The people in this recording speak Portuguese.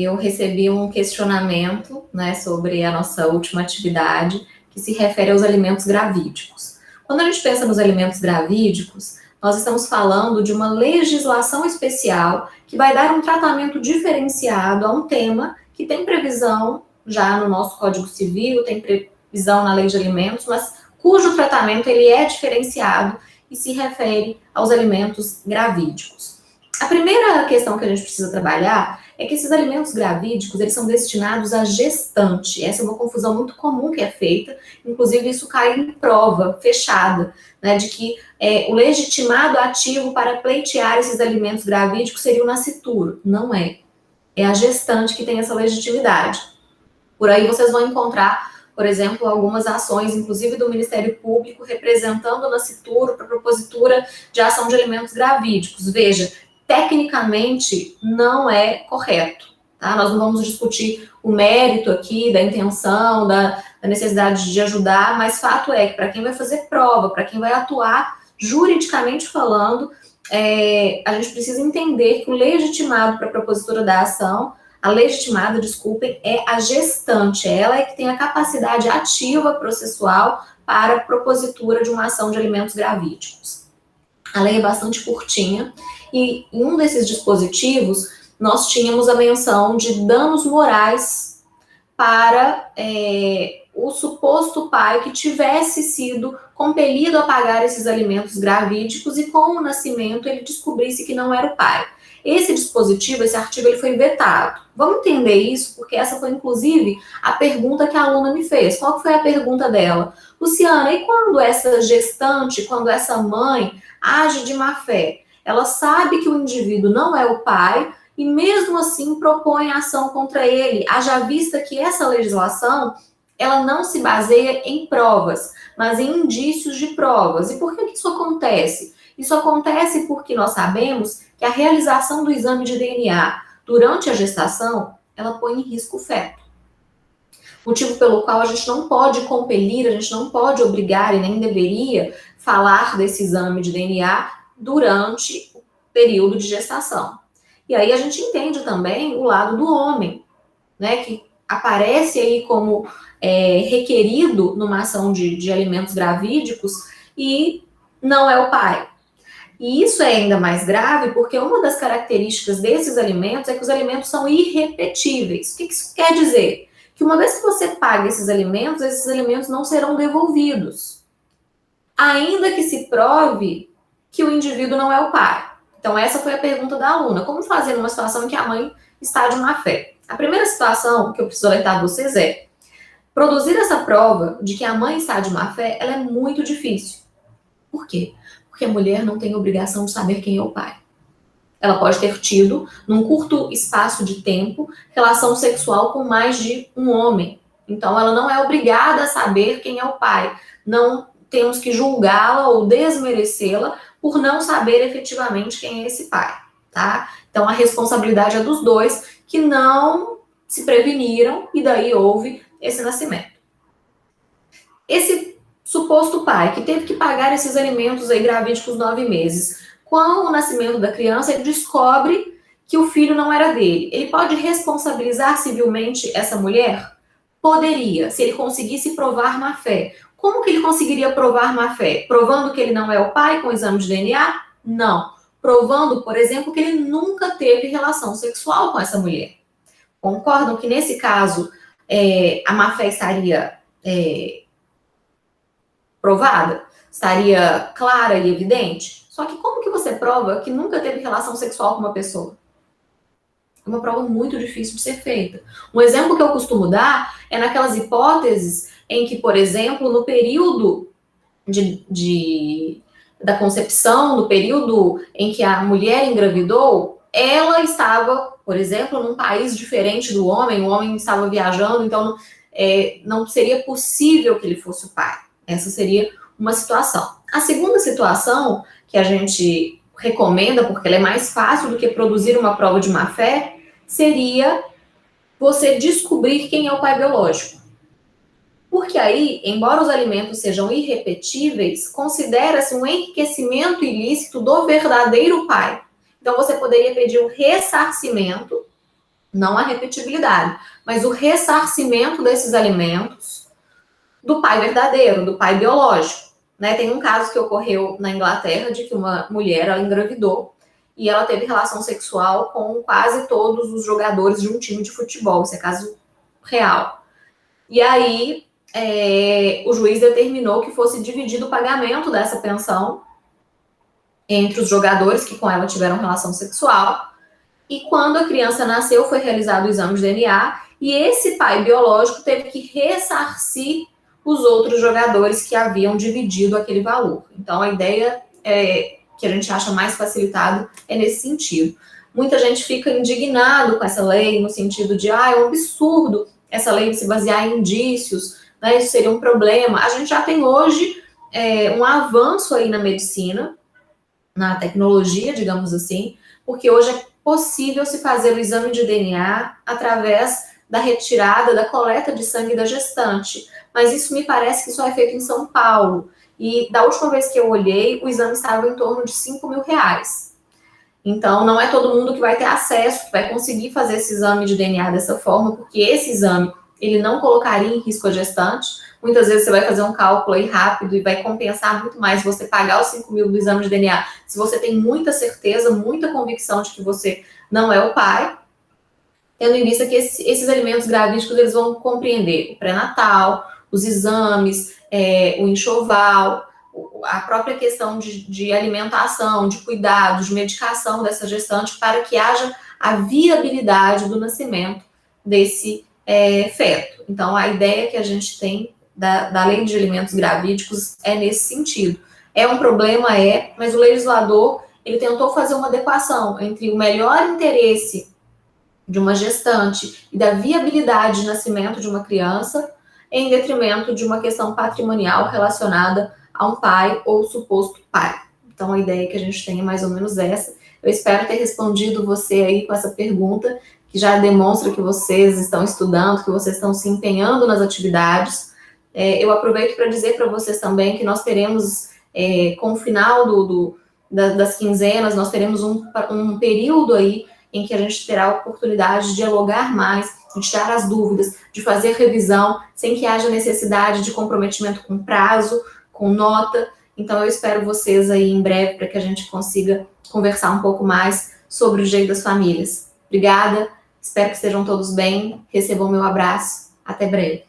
eu recebi um questionamento, né, sobre a nossa última atividade, que se refere aos alimentos gravídicos. Quando a gente pensa nos alimentos gravídicos, nós estamos falando de uma legislação especial que vai dar um tratamento diferenciado a um tema que tem previsão já no nosso Código Civil, tem previsão na Lei de Alimentos, mas cujo tratamento ele é diferenciado e se refere aos alimentos gravídicos. A primeira questão que a gente precisa trabalhar é que esses alimentos gravídicos, eles são destinados à gestante. Essa é uma confusão muito comum que é feita, inclusive isso cai em prova fechada, né, de que o legitimado ativo para pleitear esses alimentos gravídicos seria o nascituro. Não é. É a gestante que tem essa legitimidade. Por aí vocês vão encontrar, por exemplo, algumas ações, inclusive do Ministério Público, representando o nascituro para propositura de ação de alimentos gravídicos. Veja, tecnicamente não é correto, tá? Nós não vamos discutir o mérito aqui da intenção, da necessidade de ajudar, mas fato é que para quem vai fazer prova, para quem vai atuar juridicamente falando, a gente precisa entender que o legitimado para a propositura da ação, a legitimada, desculpem, é a gestante, ela é que tem a capacidade ativa processual para a propositura de uma ação de alimentos gravídicos. A lei é bastante curtinha, e em um desses dispositivos, nós tínhamos a menção de danos morais para o suposto pai que tivesse sido compelido a pagar esses alimentos gravídicos e com o nascimento ele descobrisse que não era o pai. Esse dispositivo, esse artigo, ele foi vetado. Vamos entender isso, porque essa foi, inclusive, a pergunta que a aluna me fez. Qual foi a pergunta dela? Luciana, e quando essa gestante, quando essa mãe age de má fé? Ela sabe que o indivíduo não é o pai e mesmo assim propõe ação contra ele, haja vista que essa legislação, ela não se baseia em provas, mas em indícios de provas. E por que isso acontece? Isso acontece porque nós sabemos que a realização do exame de DNA durante a gestação, ela põe em risco o feto. Motivo pelo qual a gente não pode compelir, a gente não pode obrigar e nem deveria falar desse exame de DNA durante o período de gestação. E aí a gente entende também o lado do homem, né, que aparece aí como requerido numa ação de alimentos gravídicos e não é o pai. E isso é ainda mais grave porque uma das características desses alimentos é que os alimentos são irrepetíveis. O que isso quer dizer? Que uma vez que você paga esses alimentos não serão devolvidos. Ainda que se prove que o indivíduo não é o pai. Então, essa foi a pergunta da aluna. Como fazer numa situação em que a mãe está de má fé? A primeira situação que eu preciso alertar vocês é produzir essa prova de que a mãe está de má fé, ela é muito difícil. Por quê? Porque a mulher não tem obrigação de saber quem é o pai. Ela pode ter tido, num curto espaço de tempo, relação sexual com mais de um homem. Então, ela não é obrigada a saber quem é o pai. Não temos que julgá-la ou desmerecê-la por não saber efetivamente quem é esse pai, tá? Então, a responsabilidade é dos dois que não se preveniram e daí houve esse nascimento. Esse suposto pai que teve que pagar esses alimentos aí gravídicos 9 meses, com o nascimento da criança, ele descobre que o filho não era dele. Ele pode responsabilizar civilmente essa mulher? Poderia, se ele conseguisse provar má fé. Como que ele conseguiria provar má fé? Provando que ele não é o pai com o exame de DNA? Não. Provando, por exemplo, que ele nunca teve relação sexual com essa mulher. Concordam que nesse caso a má fé estaria provada? Estaria clara e evidente? Só que como que você prova que nunca teve relação sexual com uma pessoa? É uma prova muito difícil de ser feita. Um exemplo que eu costumo dar é naquelas hipóteses em que, por exemplo, no período da concepção, no período em que a mulher engravidou, ela estava, por exemplo, num país diferente do homem, o homem estava viajando, então não seria possível que ele fosse o pai. Essa seria uma situação. A segunda situação que a gente recomenda, porque ela é mais fácil do que produzir uma prova de má fé, seria você descobrir quem é o pai biológico. Porque aí, embora os alimentos sejam irrepetíveis, considera-se um enriquecimento ilícito do verdadeiro pai. Então, você poderia pedir um ressarcimento, não a repetibilidade, mas o ressarcimento desses alimentos do pai verdadeiro, do pai biológico. Né? Tem um caso que ocorreu na Inglaterra de que uma mulher ela engravidou e ela teve relação sexual com quase todos os jogadores de um time de futebol. Isso é caso real. E aí, o juiz determinou que fosse dividido o pagamento dessa pensão entre os jogadores que com ela tiveram relação sexual. E quando a criança nasceu, foi realizado o exame de DNA e esse pai biológico teve que ressarcir os outros jogadores que haviam dividido aquele valor. Então, a ideia que a gente acha mais facilitado é nesse sentido. Muita gente fica indignado com essa lei, no sentido de, é um absurdo essa lei se basear em indícios, né, isso seria um problema. A gente já tem hoje um avanço aí na medicina, na tecnologia, digamos assim, porque hoje é possível se fazer o exame de DNA através da retirada, da coleta de sangue da gestante. Mas isso me parece que só é feito em São Paulo. E da última vez que eu olhei, o exame estava em torno de R$5.000. Então, não é todo mundo que vai ter acesso, que vai conseguir fazer esse exame de DNA dessa forma, porque esse exame, ele não colocaria em risco a gestante. Muitas vezes você vai fazer um cálculo aí rápido e vai compensar muito mais você pagar os 5 mil do exame de DNA, se você tem muita certeza, muita convicção de que você não é o pai, tendo em vista que esses alimentos gravídicos, eles vão compreender o pré-natal, os exames, o enxoval, a própria questão de alimentação, de cuidados, de medicação dessa gestante, para que haja a viabilidade do nascimento desse feto. Então, a ideia que a gente tem da lei de alimentos gravídicos é nesse sentido. É um problema, mas o legislador, ele tentou fazer uma adequação entre o melhor interesse de uma gestante e da viabilidade de nascimento de uma criança, em detrimento de uma questão patrimonial relacionada a um pai ou suposto pai. Então, a ideia que a gente tem é mais ou menos essa. Eu espero ter respondido você aí com essa pergunta, que já demonstra que vocês estão estudando, que vocês estão se empenhando nas atividades. Eu aproveito para dizer para vocês também que nós teremos, com o final das quinzenas, nós teremos um período aí em que a gente terá a oportunidade de dialogar mais, de tirar as dúvidas, de fazer revisão, sem que haja necessidade de comprometimento com prazo, com nota. Então, eu espero vocês aí em breve para que a gente consiga conversar um pouco mais sobre o Direito das Famílias. Obrigada, espero que estejam todos bem, recebam meu abraço, até breve.